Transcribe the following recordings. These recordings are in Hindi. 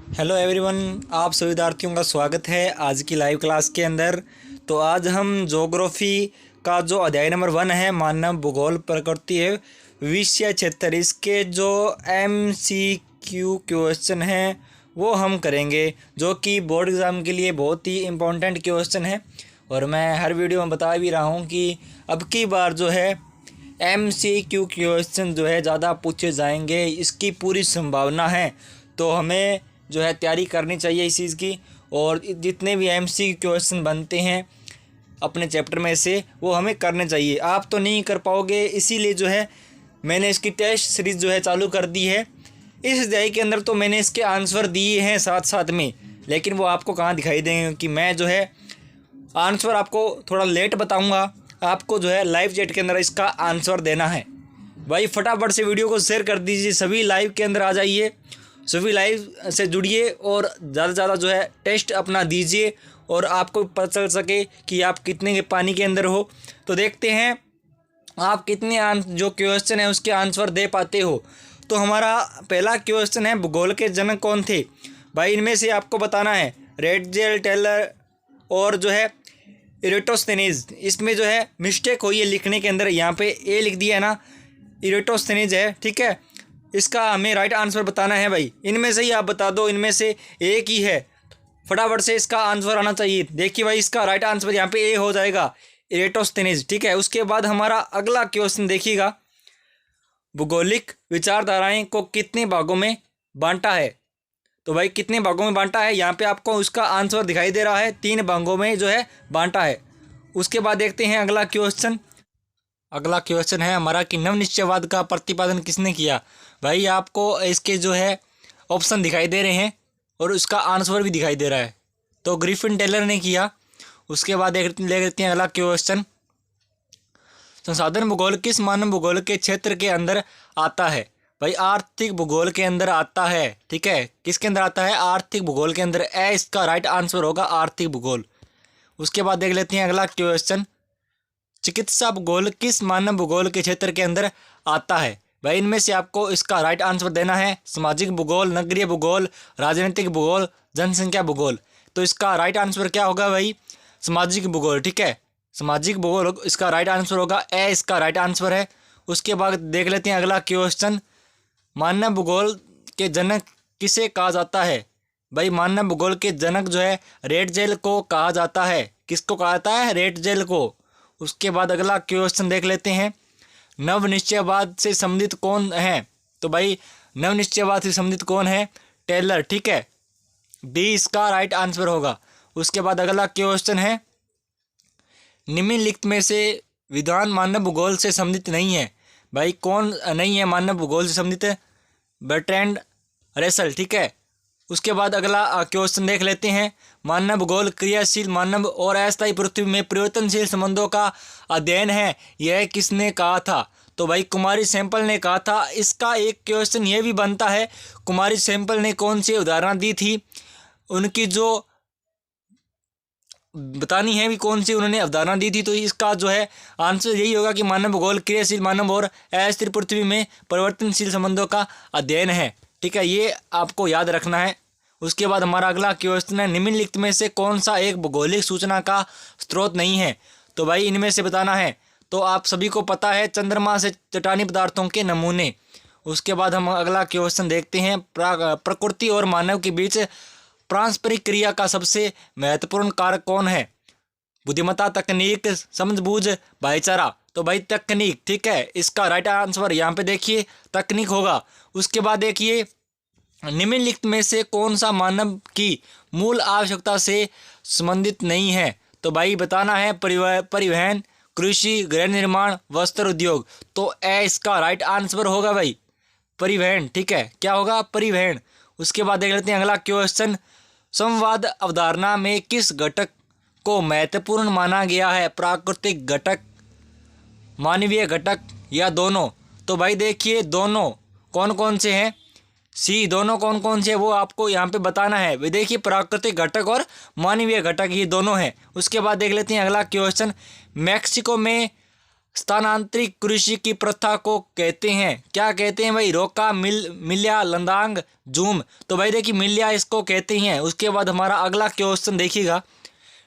हेलो एवरीवन, आप सभी विद्यार्थियों का स्वागत है आज की लाइव क्लास के अंदर। तो आज हम ज्योग्राफी का जो अध्याय नंबर 1 है, मानव भूगोल प्रकृति है विषय क्षेत्र, इसके जो MCQ क्वेश्चन हैं वो हम करेंगे, जो कि बोर्ड एग्ज़ाम के लिए बहुत ही इम्पोर्टेंट क्वेश्चन है। और मैं हर वीडियो में बता भी रहा हूँ कि अब की बार जो है MCQ क्वेश्चन जो है ज़्यादा पूछे जाएंगे, इसकी पूरी संभावना है। तो हमें जो है तैयारी करनी चाहिए इस चीज़ की, और जितने भी MCQ क्वेश्चन बनते हैं अपने चैप्टर में से वो हमें करने चाहिए। आप तो नहीं कर पाओगे, इसीलिए जो है मैंने इसकी टेस्ट सीरीज़ जो है चालू कर दी है। इस अध्याय के अंदर तो मैंने इसके आंसर दिए हैं साथ साथ में, लेकिन वो आपको कहाँ दिखाई देंगे कि मैं जो है आंसर आपको थोड़ा लेट बताऊंगा। आपको जो है लाइव चैट के अंदर इसका आंसर देना है। भाई फटाफट से वीडियो को शेयर कर दीजिए, सभी लाइव के अंदर आ जाइए, सभी लाइव से जुड़िए और ज़्यादा से ज़्यादा जो है टेस्ट अपना दीजिए, और आपको पता चल सके कि आप कितने के पानी के अंदर हो। तो देखते हैं आप कितने जो क्वेश्चन है उसके आंसर दे पाते हो। तो हमारा पहला क्वेश्चन है, भूगोल के जनक कौन थे? भाई इनमें से आपको बताना है रेडजेल, टेलर और जो है इरेटोस्थेनीज। इसमें जो है मिस्टेक हुई है लिखने के अंदर, यहाँ पे ए लिख दिया है ना, इरेटोस्थेनीज है, ठीक है। इसका हमें राइट आंसर बताना है। भाई इनमें से ही आप बता दो, इनमें से एक ही है, फटाफट से इसका आंसर आना चाहिए। देखिए भाई इसका राइट आंसर यहाँ पे ए हो जाएगा, इरेटोस्थेनीज, ठीक है। उसके बाद हमारा अगला क्वेश्चन देखिएगा, भूगोलिक विचारधाराएं को कितने भागों में बांटा है? तो भाई कितने भागों में बांटा है, यहाँ पे आपको उसका आंसर दिखाई दे रहा है, 3 भागों में जो है बांटा है। उसके बाद देखते हैं अगला क्वेश्चन। अगला क्वेश्चन है हमारा कि नवनिश्चयवाद का प्रतिपादन किसने किया? भाई आपको इसके जो है ऑप्शन दिखाई दे रहे हैं और उसका आंसर भी दिखाई दे रहा है, तो ग्रिफिन टेलर ने किया। उसके बाद ले लेते हैं अगला क्वेश्चन, संसाधन भूगोल किस मानव भूगोल के क्षेत्र के अंदर आता है? भाई आर्थिक भूगोल के अंदर आता है, ठीक है। किसके अंदर आता है? आर्थिक भूगोल के अंदर। ए इसका राइट आंसर होगा आर्थिक भूगोल। उसके बाद देख लेते हैं अगला क्वेश्चन, चिकित्सा भूगोल किस मानव भूगोल के क्षेत्र के अंदर आता है? भाई इनमें से आपको इसका राइट आंसर देना है, सामाजिक भूगोल, नगरीय भूगोल, राजनीतिक भूगोल, जनसंख्या भूगोल। तो इसका राइट आंसर क्या होगा भाई? सामाजिक भूगोल, ठीक है। सामाजिक भूगोल इसका राइट आंसर होगा, ए इसका राइट आंसर है। उसके बाद देख लेते हैं अगला क्वेश्चन, मानव भूगोल के जनक किसे कहा जाता है? भाई मानव भूगोल के जनक जो है रेडजेल को कहा जाता है। किसको कहा जाता है? रेडजेल को। उसके बाद अगला क्वेश्चन देख लेते हैं, नवनिश्चयवाद से संबंधित कौन है? तो भाई नवनिश्चयवाद से संबंधित कौन है? टेलर, ठीक है। डी इसका राइट आंसर होगा। उसके बाद अगला क्वेश्चन है, निम्नलिखित में से विद्वान मानव भूगोल से संबंधित नहीं है? भाई कौन नहीं है मानव भूगोल से संबंधित? बर्ट्रैंड रसेल, ठीक है। उसके बाद अगला क्वेश्चन देख लेते हैं, मानव भूगोल क्रियाशील मानव और अस्थायी पृथ्वी में परिवर्तनशील संबंधों का अध्ययन है, यह किसने कहा था? तो भाई कुमारी सैंपल ने कहा था। इसका एक क्वेश्चन ये भी बनता है, कुमारी सैंपल ने कौन सी उदाहरण दी थी, उनकी जो बतानी है भी कौन सी उन्होंने अवधारणा दी थी। तो इसका जो है आंसर यही होगा कि मानव भूगोल क्रियाशील मानव और अस्थिर पृथ्वी में परिवर्तनशील संबंधों का अध्ययन है, ठीक है। ये आपको याद रखना है। उसके बाद हमारा अगला क्वेश्चन है, निम्नलिखित में से कौन सा एक भौगोलिक सूचना का स्रोत नहीं है? तो भाई इनमें से बताना है। तो आप सभी को पता है, चंद्रमा से चट्टानी पदार्थों के नमूने। उसके बाद हम अगला क्वेश्चन देखते हैं, प्रकृति और मानव के बीच पारस्परिक क्रिया का सबसे महत्वपूर्ण कारक कौन है? बुद्धिमत्ता, तकनीक, समझबूझ, भाईचारा। तो भाई तकनीक, ठीक है। इसका राइट आंसर यहाँ पे देखिए तकनीक होगा। उसके बाद देखिए, निम्नलिखित में से कौन सा मानव की मूल आवश्यकता से संबंधित नहीं है? तो भाई बताना है, परिवहन, कृषि, गृह निर्माण, वस्त्र उद्योग। तो ए इसका राइट आंसर होगा भाई परिवहन, ठीक है। क्या होगा? परिवहन। उसके बाद देख लेते हैं अगला क्वेश्चन, संवाद अवधारणा में किस घटक को महत्वपूर्ण माना गया है? प्राकृतिक घटक, मानवीय घटक या दोनों? तो भाई देखिए दोनों कौन कौन से हैं, सी दोनों कौन कौन से, वो आपको यहाँ पे बताना है। वे देखिए प्राकृतिक घटक और मानवीय घटक ये दोनों हैं। उसके बाद देख लेते हैं अगला क्वेश्चन, मैक्सिको में स्थानांतरित कृषि की प्रथा को कहते हैं? क्या कहते हैं भाई? रोका, मिल्या, लंदांग, जूम। तो भाई देखिए मिल्या इसको कहते हैं। उसके बाद हमारा अगला क्वेश्चन देखिएगा,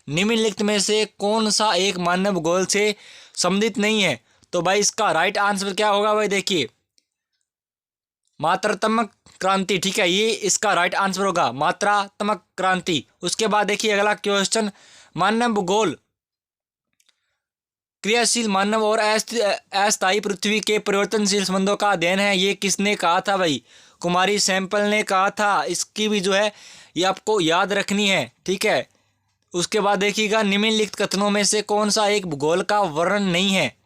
निम्नलिखित में से कौन सा एक मानव भूगोल से संबंधित नहीं है? तो भाई इसका राइट आंसर क्या होगा भाई? देखिए मात्रात्मक क्रांति, ठीक है, ये इसका राइट आंसर होगा, मात्रात्मक क्रांति। उसके बाद देखिए अगला क्वेश्चन, मानव भूगोल क्रियाशील मानव और अस्थायी पृथ्वी के परिवर्तनशील संबंधों का अध्ययन है, ये किसने कहा था भाई? कुमारी सैंपल ने कहा था। इसकी भी जो है ये आपको याद रखनी है, ठीक है। उसके बाद देखिएगा, निम्नलिखित कथनों में से कौन सा एक भूगोल का वर्णन नहीं है?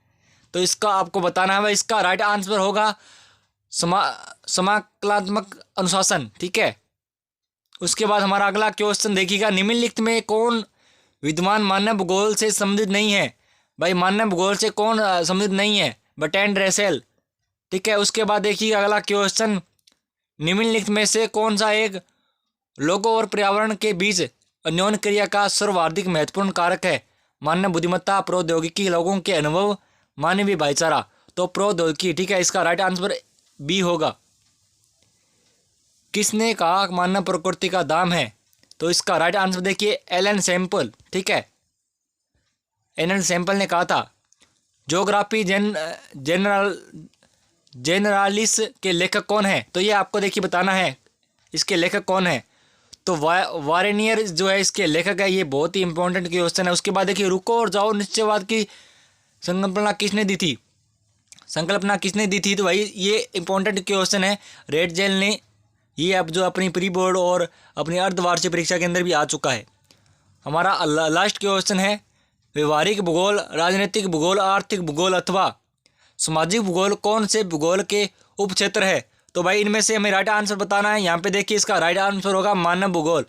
तो इसका आपको बताना है भाई। इसका राइट आंसर होगा समाकलात्मक अनुशासन, ठीक है। उसके बाद हमारा अगला क्वेश्चन देखिएगा, निम्नलिखित में कौन विद्वान मानव भूगोल से संबंधित नहीं है? भाई मानव भूगोल से कौन संबंधित नहीं है? बर्ट्रैंड रसेल, ठीक है। उसके बाद देखिएगा अगला क्वेश्चन, निम्नलिखित में से कौन सा एक लोगों और पर्यावरण के बीच अन्योन्य क्रिया का सर्वाधिक महत्वपूर्ण कारक है? मानव बुद्धिमत्ता, प्रौद्योगिकी, लोगों के अनुभव, मानवीय भाईचारा। तो प्रौद्योगिकी, ठीक है, इसका राइट आंसर बी होगा। किसने कहा मानव प्रकृति का दाम है? तो इसका राइट आंसर देखिए एलन सैंपल, ठीक है, एलन सैंपल ने कहा था। ज्योग्राफी जेनरालिस के लेखक कौन है? तो ये आपको देखिए बताना है, इसके लेखक कौन है? तो वारेनियर जो है इसके लेखक है। ये बहुत ही इंपॉर्टेंट क्वेश्चन है। उसके बाद देखिए, रुको और जाओ निश्चयवाद की संकल्पना किसने दी थी? तो भाई ये इंपॉर्टेंट क्वेश्चन है, रेड जेल ने। ये अब जो अपनी प्री बोर्ड और अपनी अर्धवार्षिक परीक्षा के अंदर भी आ चुका है। हमारा लास्ट क्वेश्चन है, व्यवहारिक भूगोल, राजनीतिक भूगोल, आर्थिक भूगोल अथवा सामाजिक भूगोल कौन से भूगोल के उपक्षेत्र है? तो भाई इनमें से हमें राइट आंसर बताना है। यहाँ पे देखिए इसका राइट आंसर होगा मानव भूगोल।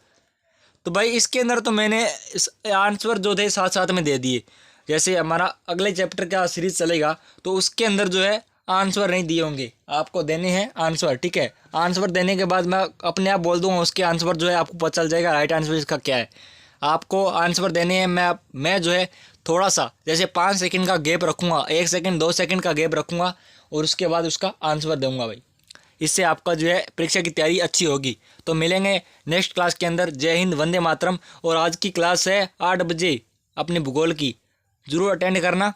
तो भाई इसके अंदर तो मैंने इस आंसर जो थे साथ साथ में दे दिए। जैसे हमारा अगले चैप्टर का सीरीज चलेगा तो उसके अंदर जो है आंसर नहीं दिए होंगे, आपको देने हैं आंसर, ठीक है। आंसर देने के बाद मैं अपने आप बोल दूँगा उसके आंसर जो है आपको पता चल जाएगा राइट आंसर इसका क्या है। आपको आंसर देने हैं। मैं जो है थोड़ा सा जैसे 5 सेकंड का गैप रखूँगा, 1 सेकंड 2 सेकंड का गैप रखूँगा और उसके बाद उसका आंसर दूँगा भाई। इससे आपका जो है परीक्षा की तैयारी अच्छी होगी। तो मिलेंगे नेक्स्ट क्लास के अंदर। जय हिंद, वंदे मातरम। और आज की क्लास है 8 बजे अपने भूगोल की, ज़रूर अटेंड करना।